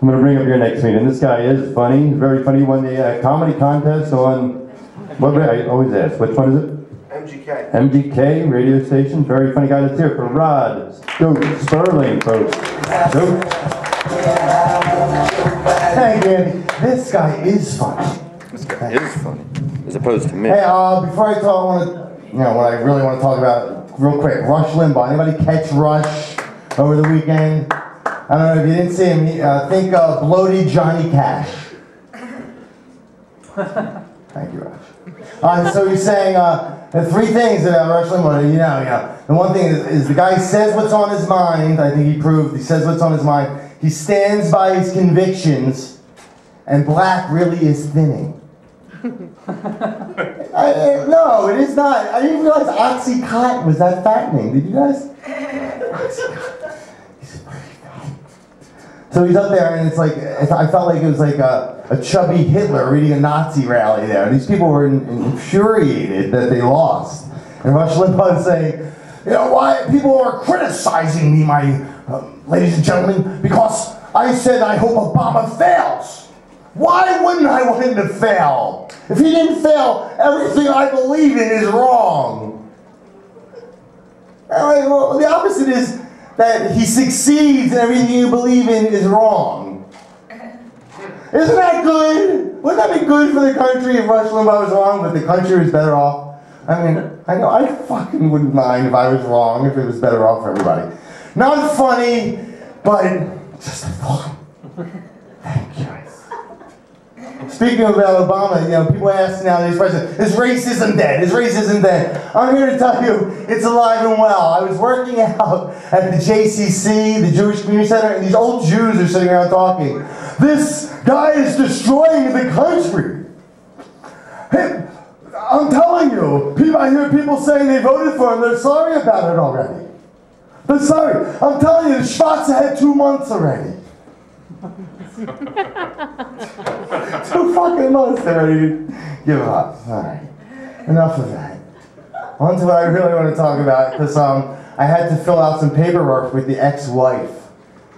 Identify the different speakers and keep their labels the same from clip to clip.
Speaker 1: I'm going to bring up your next meeting. This guy is funny, very funny. He won the comedy contest on, what I always ask, which one is it?
Speaker 2: MGK.
Speaker 1: MGK radio station. Very funny guy. Let's hear it for Rod Sterling, folks.
Speaker 3: Thank you, Andy. This guy is funny.
Speaker 1: This guy is funny, as opposed to me.
Speaker 3: Hey, before I talk, what I really want to talk about real quick. Rush Limbaugh. Anybody catch Rush over the weekend? I don't know if you didn't see him. Think bloated Johnny Cash. Thank you, Rush. So he's saying there are 3 things about Rush Limbaugh. You know. The one thing is the guy says what's on his mind. I think he proved he says what's on his mind. He stands by his convictions, and black really is thinning. No, it is not. I didn't realize Oxycontin was that fattening. Did you guys? So he's up there, and it's like, I felt like it was like a chubby Hitler reading a Nazi rally there. And these people were infuriated that they lost. And Rush Limbaugh is saying, you know, why people are criticizing me, my ladies and gentlemen, because I said I hope Obama fails. Why wouldn't I want him to fail? If he didn't fail, everything I believe in is wrong. Well, the opposite is that he succeeds and everything you believe in is wrong. Isn't that good? Wouldn't that be good for the country if Rush Limbaugh was wrong, but the country was better off? I mean, I know I fucking wouldn't mind if I was wrong, if it was better off for everybody. Not funny, but just a thought. Thank you. Speaking about Obama, you know, people ask nowadays, is racism dead? Is racism dead? I'm here to tell you, it's alive and well. I was working out at the JCC, the Jewish Community Center, and these old Jews are sitting around talking. This guy is destroying the country. Hey, I'm telling you, I hear people saying they voted for him, they're sorry about it already. They're sorry. I'm telling you, the Schwarze had 2 months already. 2 fucking months they're ready to give up. Alright. Enough of that. On to what I really want to talk about, because I had to fill out some paperwork with the ex-wife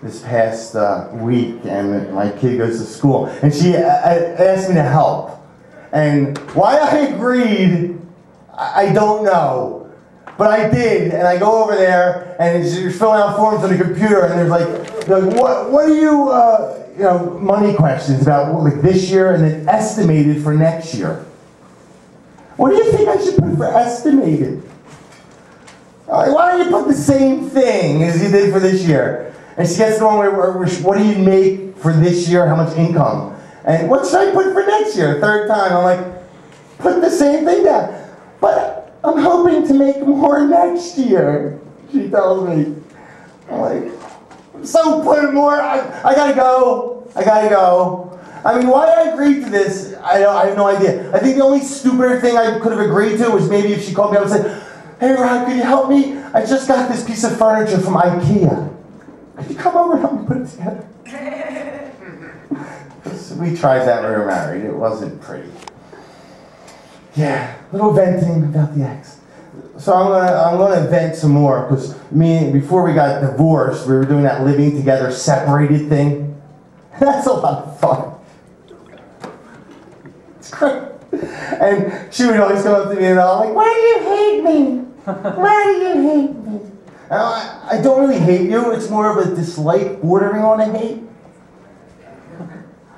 Speaker 3: this past week, and my kid goes to school. And she asked me to help. And why I agreed, I don't know. But I did, and I go over there, and she's filling out forms on the computer, and there's like what do you, you know, money questions about like this year and then estimated for next year. What do you think I should put for estimated? Why don't you put the same thing as you did for this year? And she gets the one where what do you make for this year, how much income? And what should I put for next year? 3rd time, I'm like, put the same thing down. But I'm hoping to make more next year, she tells me. I'm like, so put more, I gotta go. I mean, why I agreed to this, I have no idea. I think the only stupider thing I could have agreed to was maybe if she called me up and said, hey Rod, could you help me? I just got this piece of furniture from IKEA. Could you come over and help me put it together? We tried that when we were married. It wasn't pretty. Yeah, a little venting about the ex. So I'm gonna vent some more, because before we got divorced, we were doing that living together separated thing. That's a lot of fun. It's great. And she would always come up to me and I'm like, why do you hate me? Why do you hate me? I don't really hate you. It's more of a dislike bordering on a hate.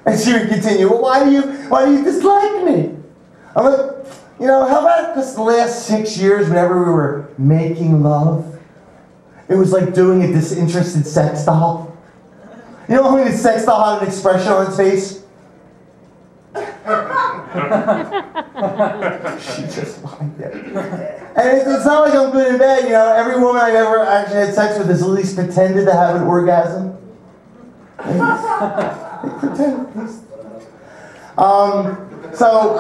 Speaker 3: And she would continue, well, why do you dislike me? I'm like, you know, how about just the last 6 years whenever we were making love? It was like doing a disinterested sex doll. You know when the sex doll had an expression on its face? She just liked it. And it's not like I'm good and bad, you know. Every woman I've ever actually had sex with has at least pretended to have an orgasm. They pretend at least. So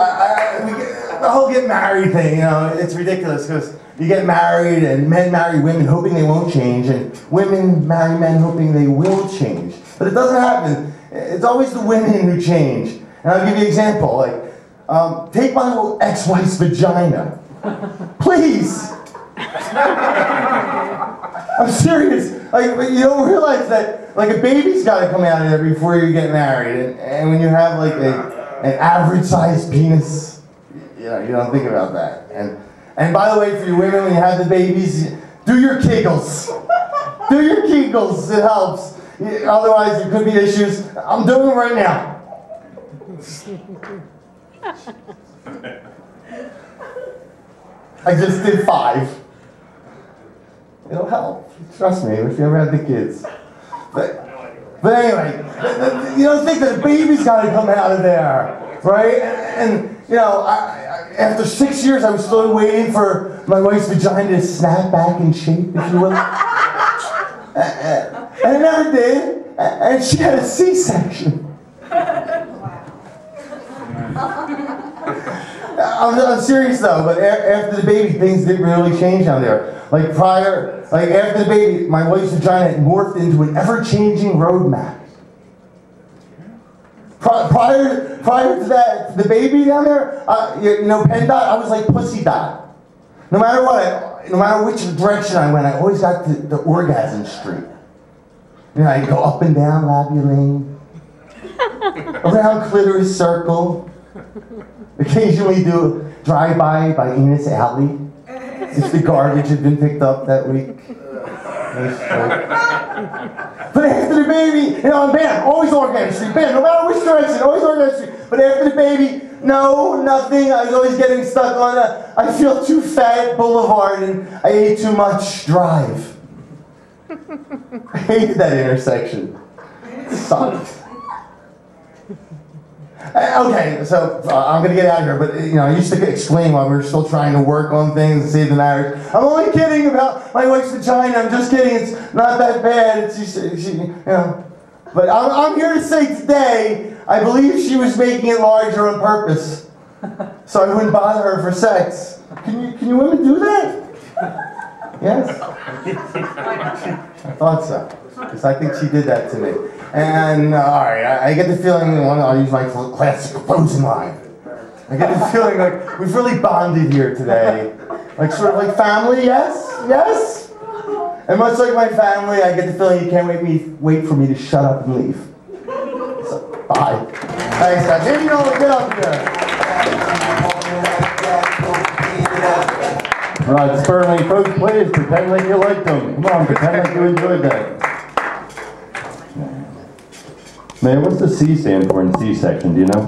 Speaker 3: the whole get married thing, you know, it's ridiculous because you get married and men marry women hoping they won't change, and women marry men hoping they will change. But it doesn't happen. It's always the women who change. And I'll give you an example. Like, take my little ex-wife's vagina. Please. I'm serious. Like, you don't realize that like a baby's got to come out of there before you get married. And when you have like an average-sized penis, you don't think about that. And by the way, for you women, when you have the babies, do your Kegels. Do your Kegels. It helps. Otherwise, there could be issues. I'm doing it right now. I just did 5. It'll help. Trust me, if you ever had the kids. But anyway, you don't think that a baby's got to come out of there, right? And you know, after 6 years, I was still waiting for my wife's vagina to snap back in shape, if you will. And it never did. And she had a C-section. I'm serious though, but after the baby, things didn't really change down there. Like after the baby, my wife's vagina had morphed into an ever-changing roadmap. Prior to that, the baby down there, PennDOT, I was like Pussy Dot. No matter what, no matter which direction I went, I always got to the orgasm street. You know, I go up and down Labby Lane, around Clitoris Circle, occasionally do a drive-by by Enos Alley, if the garbage had been picked up that week. But after the baby, bam, always orgasm street, bam, no matter which direction, always orgasm street. But after the baby, no, nothing. I was always getting stuck on I feel too fat Boulevard and I ate too much Drive. I hated that intersection. It sucked. Okay, so I'm gonna get out of here, but I used to explain while we were still trying to work on things and save the marriage. I'm only kidding about my wife's vagina. I'm just kidding. It's not that bad. It's just, But I'm here to say today, I believe she was making it larger on purpose, so I wouldn't bother her for sex. Can you women do that? Yes. I thought so, because I think she did that to me. And, all right, I get the feeling, I'll use my classic closing line. I get the feeling like we've really bonded here today. Like, sort of like family, yes? Yes? And much like my family, I get the feeling you can't wait for me to shut up and leave. So, bye. Thanks, guys. Here you go, get up here.
Speaker 1: Right, Sperling folks, please pretend like you liked them. Come on, pretend like you enjoyed that. Man, what's the C stand for in C-section, do you know?